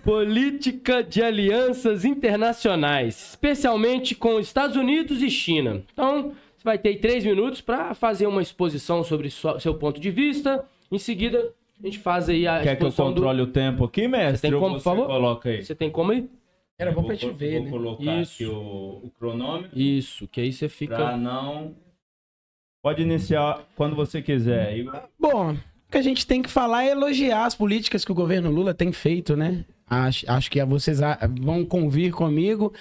política de alianças internacionais, especialmente com Estados Unidos e China. Então, você vai ter 3 minutos para fazer uma exposição sobre seu ponto de vista. Em seguida, a gente faz aí a Quer que eu controle o tempo aqui, mestre? Você tem como, por favor? Coloca aí. Você tem como aí? Era bom pra gente ver, né? Vou colocar Isso. aqui o cronômetro. Isso, que aí você fica... Pra não... Pode iniciar quando você quiser, Igor. Bom, o que a gente tem que falar é elogiar as políticas que o governo Lula tem feito, né? Acho que vocês vão convir comigo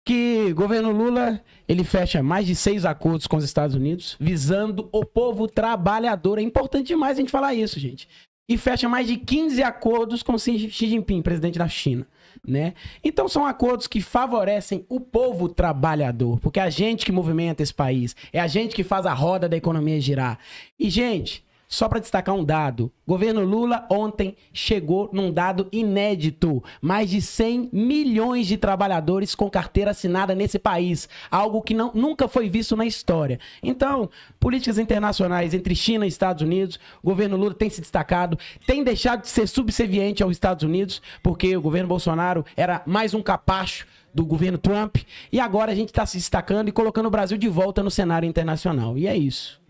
que o governo Lula, ele fecha mais de 6 acordos com os Estados Unidos, visando o povo trabalhador. É importante demais a gente falar isso, gente. E fecha mais de 15 acordos com Xi Jinping, presidente da China, né? Então são acordos que favorecem o povo trabalhador, porque é a gente que movimenta esse país, é a gente que faz a roda da economia girar. E, gente, só para destacar um dado, o governo Lula ontem chegou num dado inédito, mais de 100 milhões de trabalhadores com carteira assinada nesse país, algo que nunca foi visto na história. Então, políticas internacionais entre China e Estados Unidos, o governo Lula tem se destacado, tem deixado de ser subserviente aos Estados Unidos, porque o governo Bolsonaro era mais um capacho do governo Trump, e agora a gente está se destacando e colocando o Brasil de volta no cenário internacional. E é isso.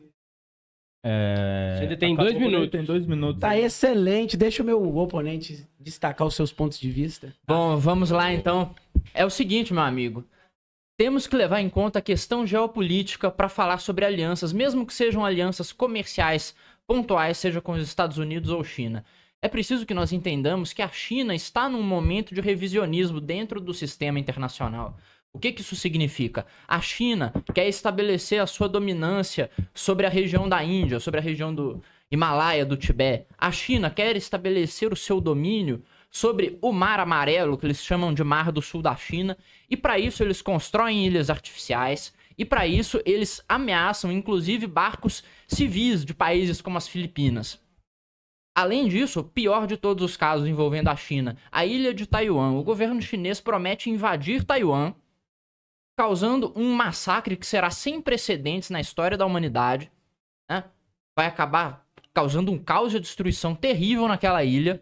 Você ainda tem 2 minutos. Tem 2 minutos. Tá excelente. Deixa o meu oponente destacar os seus pontos de vista. Bom, vamos lá então. É o seguinte, meu amigo. Temos que levar em conta a questão geopolítica para falar sobre alianças, mesmo que sejam alianças comerciais pontuais, seja com os Estados Unidos ou China. É preciso que nós entendamos que a China está num momento de revisionismo dentro do sistema internacional. O que isso significa? A China quer estabelecer a sua dominância sobre a região da Índia, sobre a região do Himalaia, do Tibete. A China quer estabelecer o seu domínio sobre o Mar Amarelo, que eles chamam de Mar do Sul da China, e para isso eles constroem ilhas artificiais, e para isso eles ameaçam inclusive barcos civis de países como as Filipinas. Além disso, pior de todos os casos envolvendo a China, a ilha de Taiwan. O governo chinês promete invadir Taiwan, causando um massacre que será sem precedentes na história da humanidade, né? Vai acabar causando um caos e destruição terrível naquela ilha.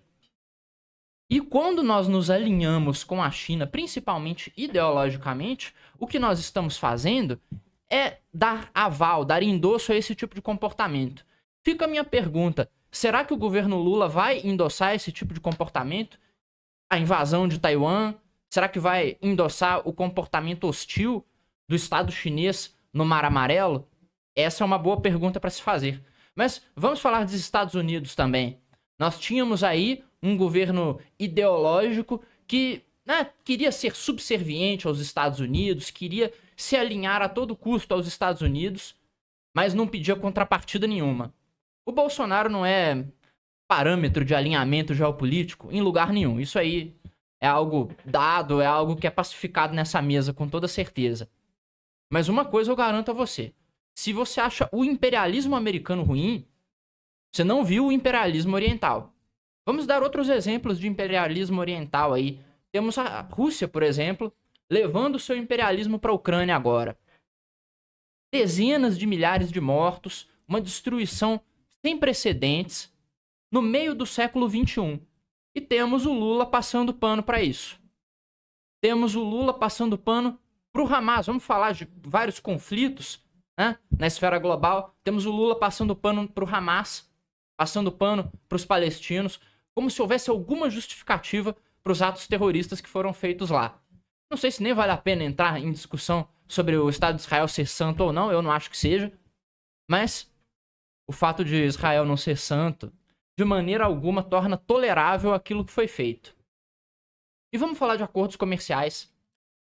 E quando nós nos alinhamos com a China, principalmente ideologicamente, o que nós estamos fazendo é dar aval, dar endosso a esse tipo de comportamento. Fica a minha pergunta, será que o governo Lula vai endossar esse tipo de comportamento? A invasão de Taiwan? Será que vai endossar o comportamento hostil do Estado chinês no Mar Amarelo? Essa é uma boa pergunta para se fazer. Mas vamos falar dos Estados Unidos também. Nós tínhamos aí um governo ideológico que queria ser subserviente aos Estados Unidos, queria se alinhar a todo custo aos Estados Unidos, mas não pedia contrapartida nenhuma. O Bolsonaro não é parâmetro de alinhamento geopolítico em lugar nenhum. Isso aí é algo dado, é algo que é pacificado nessa mesa, com toda certeza. Mas uma coisa eu garanto a você. Se você acha o imperialismo americano ruim, você não viu o imperialismo oriental. Vamos dar outros exemplos de imperialismo oriental aí. Temos a Rússia, por exemplo, levando o seu imperialismo para a Ucrânia agora. Dezenas de milhares de mortos, uma destruição sem precedentes no meio do século XXI. E temos o Lula passando pano para isso. Temos o Lula passando pano para o Hamas. Vamos falar de vários conflitos, né, na esfera global. Temos o Lula passando pano para o Hamas, passando pano para os palestinos, como se houvesse alguma justificativa para os atos terroristas que foram feitos lá. Não sei se nem vale a pena entrar em discussão sobre o Estado de Israel ser santo ou não, eu não acho que seja. Mas o fato de Israel não ser santo, de maneira alguma, torna tolerável aquilo que foi feito. E vamos falar de acordos comerciais,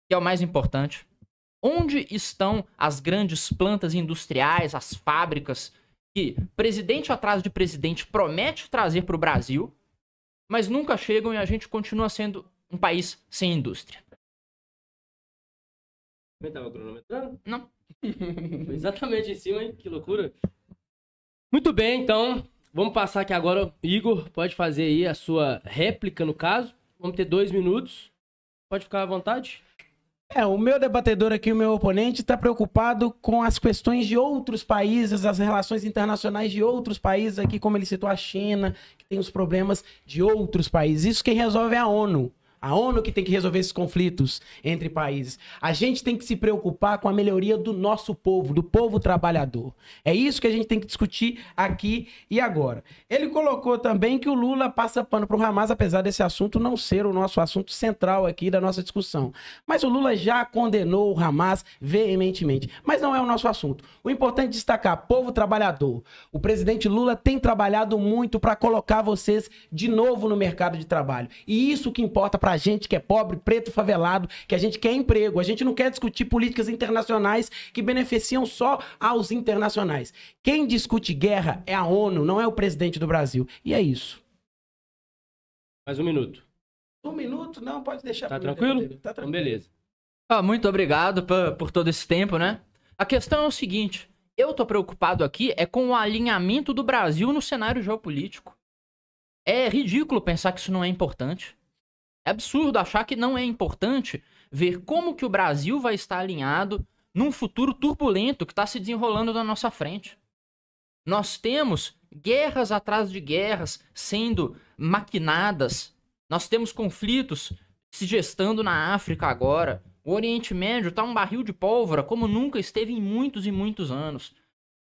que é o mais importante. Onde estão as grandes plantas industriais, as fábricas, que presidente atrás de presidente promete trazer para o Brasil, mas nunca chegam e a gente continua sendo um país sem indústria? Você estava cronometrando? Não. Foi exatamente em cima, hein? Que loucura. Muito bem, então... Vamos passar aqui agora, Igor, pode fazer aí a sua réplica no caso. Vamos ter 2 minutos. Pode ficar à vontade. O meu debatedor aqui, o meu oponente, está preocupado com as questões de outros países, as relações internacionais de outros países aqui, como ele citou a China, que tem os problemas de outros países. Isso quem resolve é a ONU. A ONU que tem que resolver esses conflitos entre países. A gente tem que se preocupar com a melhoria do nosso povo, do povo trabalhador. É isso que a gente tem que discutir aqui e agora. Ele colocou também que o Lula passa pano para o Hamas, apesar desse assunto não ser o nosso assunto central aqui da nossa discussão. Mas o Lula já condenou o Hamas veementemente. Mas não é o nosso assunto. O importante é destacar, povo trabalhador. O presidente Lula tem trabalhado muito para colocar vocês de novo no mercado de trabalho. E isso que importa para a gente que é pobre, preto, favelado, que a gente quer emprego. A gente não quer discutir políticas internacionais que beneficiam só aos internacionais. Quem discute guerra é a ONU, não é o presidente do Brasil. E é isso. Mais um minuto. Um minuto? Não, pode deixar. Tá tranquilo? Tá tranquilo. Então, beleza. Muito obrigado por todo esse tempo, né? A questão é o seguinte, eu tô preocupado aqui com o alinhamento do Brasil no cenário geopolítico. É ridículo pensar que isso não é importante. É absurdo achar que não é importante ver como que o Brasil vai estar alinhado num futuro turbulento que está se desenrolando na nossa frente. Nós temos guerras atrás de guerras sendo maquinadas. Nós temos conflitos se gestando na África agora. O Oriente Médio está um barril de pólvora como nunca esteve em muitos e muitos anos.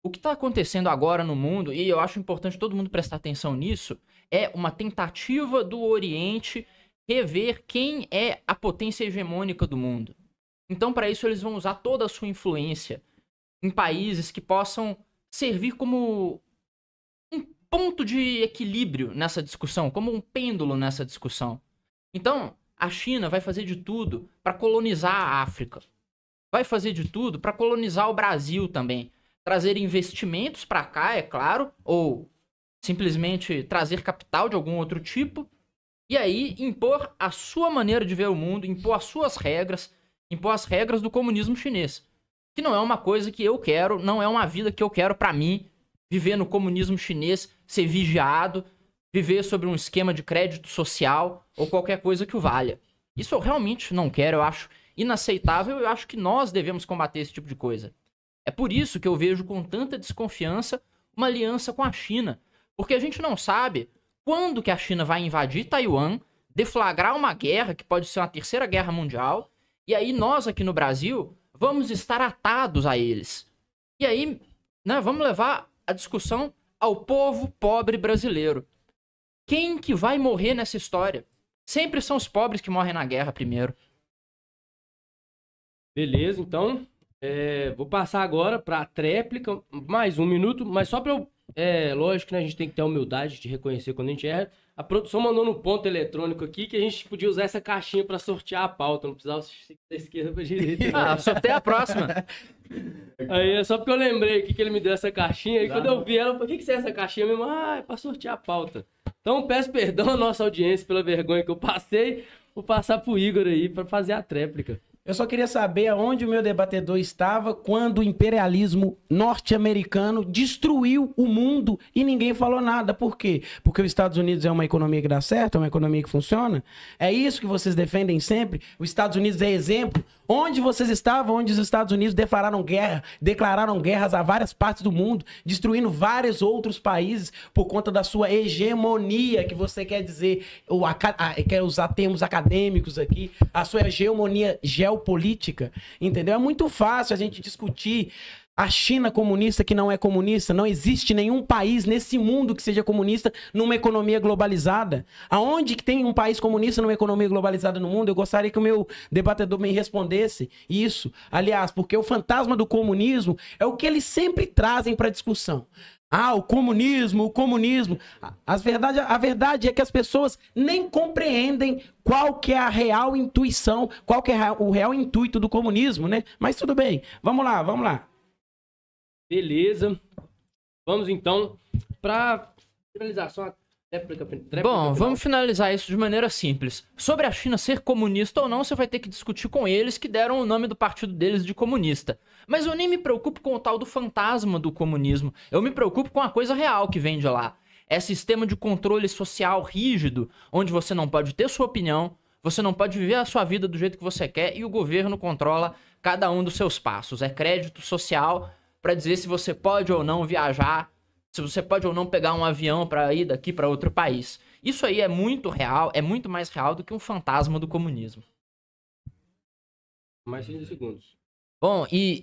O que está acontecendo agora no mundo, e eu acho importante todo mundo prestar atenção nisso, é uma tentativa do Oriente rever quem é a potência hegemônica do mundo. Então, para isso, eles vão usar toda a sua influência em países que possam servir como um ponto de equilíbrio nessa discussão, como um pêndulo nessa discussão. Então, a China vai fazer de tudo para colonizar a África. Vai fazer de tudo para colonizar o Brasil também. Trazer investimentos para cá, é claro, ou simplesmente trazer capital de algum outro tipo. E aí, impor a sua maneira de ver o mundo, impor as suas regras, impor as regras do comunismo chinês. Que não é uma coisa que eu quero, não é uma vida que eu quero pra mim, viver no comunismo chinês, ser vigiado, viver sobre um esquema de crédito social ou qualquer coisa que o valha. Isso eu realmente não quero, eu acho inaceitável e eu acho que nós devemos combater esse tipo de coisa. É por isso que eu vejo com tanta desconfiança uma aliança com a China, porque a gente não sabe quando que a China vai invadir Taiwan, deflagrar uma guerra, que pode ser uma terceira guerra mundial, e aí nós aqui no Brasil vamos estar atados a eles. E aí, né, vamos levar a discussão ao povo pobre brasileiro. Quem que vai morrer nessa história? Sempre são os pobres que morrem na guerra primeiro. Beleza, então, vou passar agora para a tréplica, mais um minuto, mas só para eu... lógico, né, a gente tem que ter a humildade de reconhecer quando a gente erra. A produção mandou no ponto eletrônico aqui que a gente podia usar essa caixinha para sortear a pauta, não precisava seguir da esquerda para direita. Sorteia a próxima. Aí é só porque eu lembrei aqui que ele me deu essa caixinha, aí quando eu vi ela, por que você é essa caixinha mesmo? É para sortear a pauta. Então peço perdão à nossa audiência pela vergonha que eu passei, vou passar pro Igor aí para fazer a tréplica. Eu só queria saber aonde o meu debatedor estava quando o imperialismo norte-americano destruiu o mundo e ninguém falou nada. Por quê? Porque os Estados Unidos é uma economia que dá certo, é uma economia que funciona? É isso que vocês defendem sempre? Os Estados Unidos é exemplo? Onde vocês estavam, onde os Estados Unidos declararam guerras a várias partes do mundo, destruindo vários outros países por conta da sua hegemonia, que você quer dizer, quer usar termos acadêmicos aqui, a sua hegemonia geopolítica, entendeu? É muito fácil a gente discutir a China comunista que não é comunista. Não existe nenhum país nesse mundo que seja comunista numa economia globalizada. Aonde que tem um país comunista numa economia globalizada no mundo? Eu gostaria que o meu debatedor me respondesse isso. Aliás, porque o fantasma do comunismo é o que eles sempre trazem para discussão. O comunismo. A verdade é que as pessoas nem compreendem qual que é a real intuição, qual que é o real intuito do comunismo, né? Mas tudo bem, vamos lá. Beleza. Vamos então para finalização. Bom, vamos finalizar isso de maneira simples. Sobre a China ser comunista ou não, você vai ter que discutir com eles que deram o nome do partido deles de comunista. Mas eu nem me preocupo com o tal do fantasma do comunismo. Eu me preocupo com a coisa real que vem de lá. É sistema de controle social rígido, onde você não pode ter sua opinião, você não pode viver a sua vida do jeito que você quer e o governo controla cada um dos seus passos. É crédito social para dizer se você pode ou não viajar, se você pode ou não pegar um avião para ir daqui para outro país. Isso aí é muito real, é muito mais real do que um fantasma do comunismo. Mais 30 segundos. Bom, e